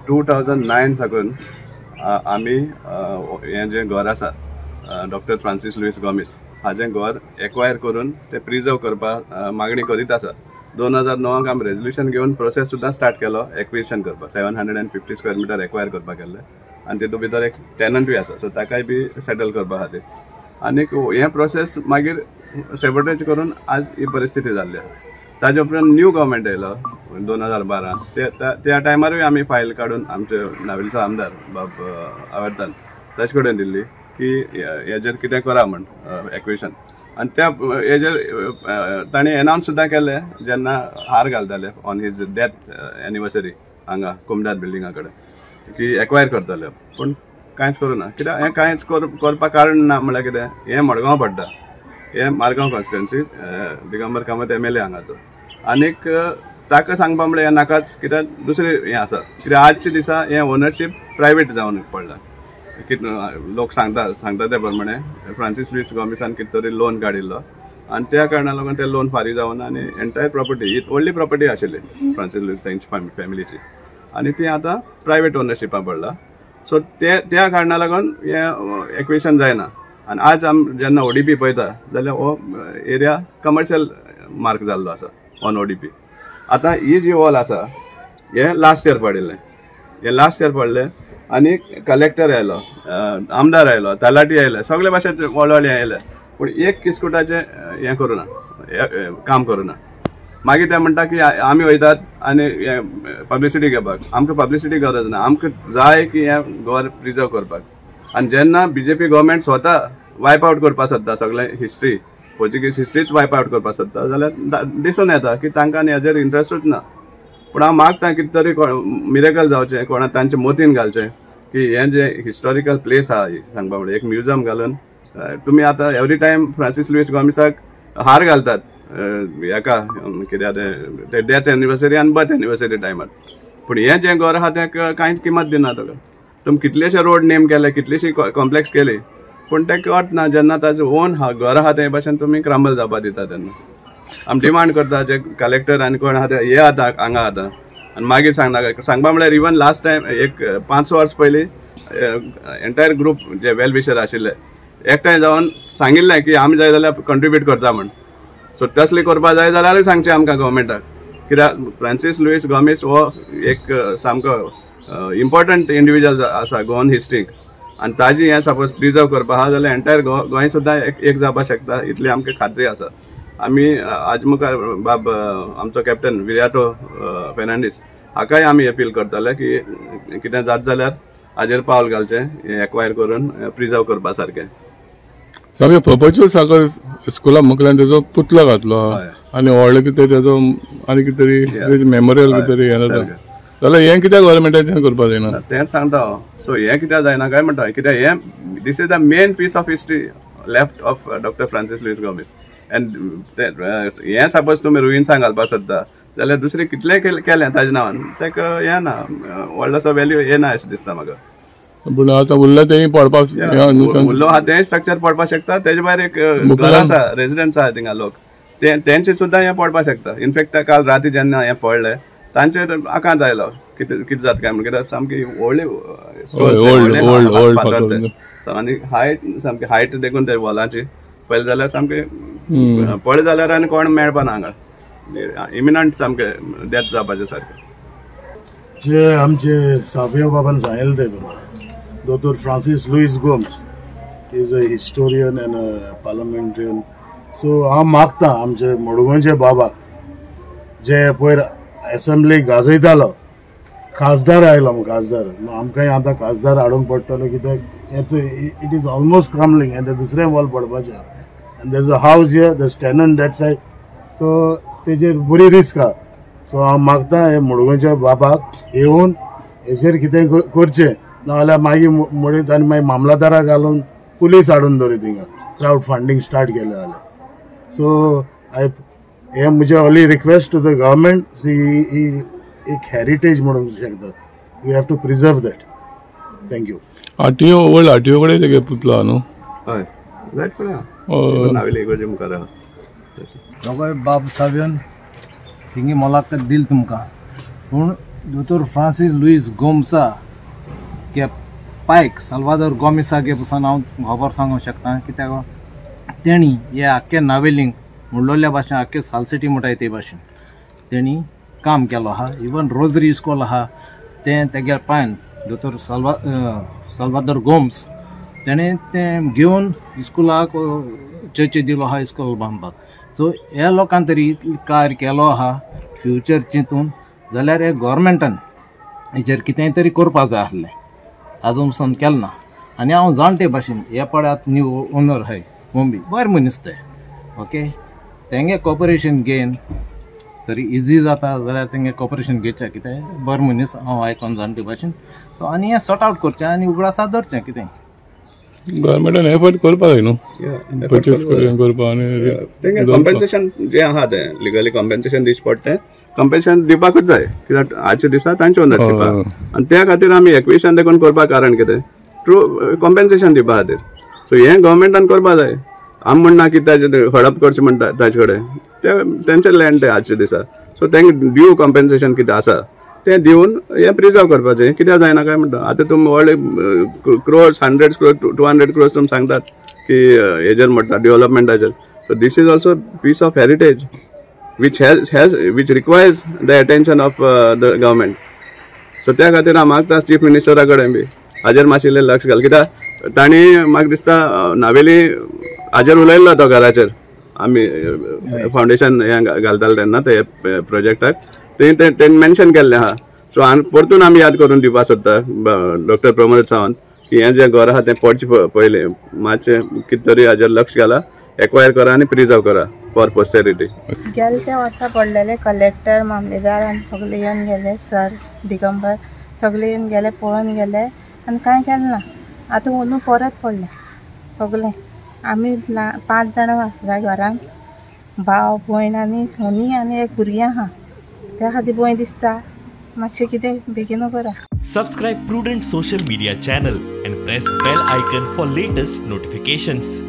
2009 साकून आमी हें जें घर आसा डॉक्टर फ्रांसीस लुईस गोमिस हाजें घर एक्वायर करून ते प्रिजर्व करपाक मागणी करीत आसा. 2009 आमी रेजोल्युशन घेवन प्रोसेस सुद्दां स्टार्ट केलो एक्विजिशन करपाक. 750 स्क्वेअर मिटर एक्वायर करपाक केल्ले आनी तितूंत भितर एक टेनंटूय आसा, सो ताकाय बी सेटल करपा खातीर. आनीक हें प्रोसेस मागीर सेबोटेज करून आज ही परिस्थिती जाल्ली आसा. ताजे उपरांत न्यू गव्हर्मेंट येयलो 2012. त्या टायमारूय आमी फायल काडून आमचे नावेलचो आमदार बाब आवर्तान ताचे कडेन दिल्ली की हेजेर कितें करा म्हण एक्विजिशन. आनी त्या हेजेर ताणें एनावन्स सुद्दां केलें जेन्ना हार घालताले ऑन हीज डेथ एनिवर्सरी हांगा कुमदार बिल्डिंगा कडेन की एक्वायर करतले. पूण कांयच करूना. कित्याक हें कांयच करपाक कारण ना म्हळ्यार कितें, हें मडगांव पडटा, हें मारगांव कॉन्स्टिट्युएन्सी, दिगंबर कामत MLA हांगाचो. आनीक ताका सांगपा म्हळ्यार हें नाकाच, कित्याक दुसरें हें आसा. कित्याक आजच्या दिसा हें ओनरशीप प्रायवेट जावन पडला. लोक सांगता ते प्रमाणे फ्रांसीस लुईस गोमिसान कितें तरी लोन काडिल्लो आनी त्या कारणाक लागून ते लोन फारीक जावन आनी एंटायर प्रॉपर्टी ही व्हडली प्रॉपर्टी आशिल्ली फ्रांसीस लुईस तेंची फॅमिलीची आनी ती आतां प्रायवेट ओनरशिपाक पडला. सो त्या कारणाक लागून हें एक्विजिशन जायना. आनी आज जेन्ना ODP पळयता जाल्यार हो एरिया कमर्शियल मार्क जाल्लो आसा ऑन ODP. आतां ही जी वॉल आसा हें लास्ट इयर पडलें आनी कलेक्टर आयलो, आमदार आयलो, तलाटी आयले, सगळे भाशेचे व्हडले आयले, पूण एक किस्कुटाचें हें करूना, काम करूना. मागीर ते म्हणटा की आमी वयतात आनी पब्लिसिटी घेवपाक. आमकां पब्लिसिटी गरज ना, आमकां जाय की हें घर प्रिजर्व करपाक. आनी जेन्ना BJP गव्हर्मेंट स्वता वायप आवट करपाक सोदता सगळें हिस्ट्री, पोर्चुगीज हिस्ट्रीच वायप आवट करपाक सोदता जाल्यार दिसून येता की तांकां हेजेर इंट्रस्टूच ना. पूण हांव मागता कितें तरी मिरेकल जावचें, कोणा तांच्या मोतीन घालचें की हें जें हिस्टॉरिकल प्लेस आहा सांगपा म्हळ्यार एक म्युजियम घालून. तुमी आतां एवरी टायम फ्रांसीस लुईस गोमिसाक हार घालतात हेका कित्याक ते डेथ एनिवर्सरी आनी बर्थ एनिवर्सरी टायमार, पूण हें जें घर आहा तें कांयच किंमत दिना ताका. तुमी कितलेशे रोड नेम केले, कितलीशी कॉम्प्लेक्स केली, पूण तें कळत ना जेन्ना ताजें ओन घर आहा ते भाशेन तुमी क्रम्बल जावपाक दिता तेन्ना. आमी डिमांड करता जे कलेक्टर आनी कोण आहा ते हे आतां हांगा आतां आनी मागीर सांगपा म्हळ्यार इवन लास्ट टायम एक 5 वर्स पयलीं एंटायर ग्रूप जे वेल विशर आशिल्ले एकठांय जावन सांगिल्लें की आमी जाय जाल्यार कंट्रिब्यूट करता म्हण. सो तसलें करपा जाय जाल्यारूय सांगचें आमकां गव्हर्मेंटाक, कित्याक फ्रांसीस लुईस गोमिस हो एक सामको इम्पॉर्टंट इंडिविज्युअल आसा गोवन हिस्ट्रीक. आनी ताजी हें सपोज प्रिजर्व करपा आहा जाल्यार एंटायर गोंय सुद्दां एक जावपाक शकता, इतली आमकां खात्री आसा. आमी आज मुखार बाब आमचो कॅप्टन विराटो फेर्नांडीस हाकाय आमी अपील करतले की कितें जात जाल्यार हाजेर पावल घालचें, हें एक्वायर करून प्रिजर्व करपा सारकें. सामकें परपच्युअल साखर स्कुला मुखाल्यान तेजो पुतलो घातलो आनी व्हडलें कितें तेजो आनी कितें तरी मेमोरियल कितें तरी हें जाता जाल्यार हें कित्याक गव्हर्मेंटान करपाक जायना तेंच सांगता हांव. सो हें कित्याक जायना काय म्हणटा, कित्याक हें this is the main piece of history left of doctor Francis Luis Gomes. And हें सपोज तुमी रुइन्सांक घालपाक सोदता जाल्यार दुसरें कितलेंय केलें ताजे नांवान तेका हें ना, व्हडलोसो व्हॅल्यू येना अशें दिसता म्हाका. पूण आतां उरलें तेंय पडपाक उरलो आहा तें स्ट्रक्चर पडपाक शकता. तेजे भायर एक घर आसा, रेजिडेंट्स आहा थिंगा लोक, तेंचे सुद्दां हें पडपाक शकता. इनफॅक्ट काल राती जेन्ना हें पडलें तांचेर आकांत आयलो कितें जाता काय म्हण, कित्याक सामकी व्हडली आनी हायट सामकी हायट देखून ते वॉलाची पळयलें जाल्यार सामकें पळय जाल्यार आनी कोण मेळपाना हांगा, इमिनंट सामकें डेथ जावपाचें सारकें. जे आमचे साफिया बाबान सांगिल्लें ते प्रमाणे दोतोर Francisco Luis Gomes is a historian and a parliamentarian. So हांव मागता आमचे मडगोंयचे बाबाक जे पयर एसेंब्लीक गाजयतालो, खासदार आयलो खासदार, आमकांय आतां खासदार हाडूंक पडटलो कित्याक it is almost crumbling and दुसरें वॉल पडपाचें and there is a house here, there is tenant that side. So तेजेर बरी रिस्क आहा. सो हांव मागता हे मडगोंयच्या बाबाक येवन हेचेर कितें करचें, नाजाल्यार मागीर मोडीत आनी मागीर मामलादाराक घालून पुलीस हाडून दवरीत थिंगा क्रावड फंडींग स्टार्ट केलें जाल्यार. सो हे म्हजे only request to the government, ही एक हेरिटेज म्हणून शकता, we have to preserve that. Thank you. RTO old RTO कडेन तेगे पुतलो आहा न्हू? हय रायट पळय नावेली इगोर्जे मुखार आहा. दोगांय बाब सावियन थिंगी मुलाखत दिली तुमकां, पूण दोतोर फ्रांसीस लुईस गोमसा के पायक साल्वादोर गोमिसागे पासून हांव खबर सांगूंक शकता कित्याक तेणी हे आख्खे नावेलींक म्हणलोल्या भाशेन आख्खे सालसिटी म्हणटाय ते भाशेन तेणी काम केलो आहा. इवन रोजरी इस्कॉल आहा तें तेगे पायन दोतोर साल्वादोर गोम्स तेणें तें घेवन इस्कुलाक चर्ची दिलो आहा इस्कॉल बांदपाक. सो ह्या लोकांनी तरी कार्य केलो आहा फ्युचर चिंतून जाल्यार हे गोवोरमेंटान हेचेर कितेंय तरी करपा जाय आसलें. आजून पसून केलें ना. आनी हांव जाणटे भाशेन हे पळयात न्यू ओनर हाय मुंबई बरें मनीस ते ओके तेंगे कॉपरेशन घेवन तरी इजी जाता जाल्यार तेंगे कॉपरेशन घेवचें कितें बरें मनीस हांव आयकोन जाणटे भाशेन. सो आनी हें सॉर्ट आवट करचें आनी उगडासा धरचें कितें गव्हर्मेंटान एफर्ट करपा जाय न्हू परचेस करपा आनी तेंगे कॉम्पेन्सेशन जें आहा तें लिगली कॉम्पेन्सेशन दिवचें पडटा तें कॉम्पेन्सेशन दिवपाकूच जाय कित्याक आजच्या दिसा तांचे ओनरशिपाक आनी त्या खातीर आमी एक्विशन देखून करपाक कारण कितें ट्रू कॉम्पेन्सेशन दिवपा खातीर. सो हें गव्हर्मेंटान करपा जाय. आमी म्हणना की ताजे हडप करचें म्हणटा ताजे कडेन तेंचे लँड तें आजच्या दिसा. सो तेंकां ड्यू कॉम्पेन्सेशन कितें आसा तें दिवन हें प्रिजर्व करपाचें कित्याक जायना काय म्हणटा. आतां तुमी व्हडले क्रोर्स 100 crores 200 crores तुमी सांगतात की हेजेर म्हणटा डेव्हलपमेंटाचेर. So this is also piece of heritage which requires the attention of the government. So त्या खातीर हांव मागता चीफ मिनिस्टरा कडेन बी हाजेर मातशें लक्ष घाल कित्याक तांणी म्हाका दिसता नावेली हाजेर उलयल्लो तो घराचेर आमी फावंडेशन हें घालताले तेन्ना ते प्रोजेक्टाक तें मेन्शन केल्लें आहा. सो परतून आमी याद करून दिवपाक सोदता डॉक्टर प्रमोद सावंत की हें जें घर आहा तें पडचें पयलें मातशें कितें तरी हाजेर लक्ष घाला एक्वायर करा आनी प्रिजर्व करा फॉर पोस्टेरिटी. गेले त्या वर्सा पडलेले कलेक्टर मामलेदार आनी सगळे येवन गेले सर दिगंबर सगळे येवन गेले पळोवन गेले आनी कांय केलें ना. आतां अंदू परत पडले सगळे. आमी 5 जाणां आसता घरान भाव भयण आनी सोनी आनी एक भुरगीं आहा त्या खातीर भंय दिसता. मातशें कितें बेगीन करा. Subscribe Prudent social media channel and press bell icon for latest notifications.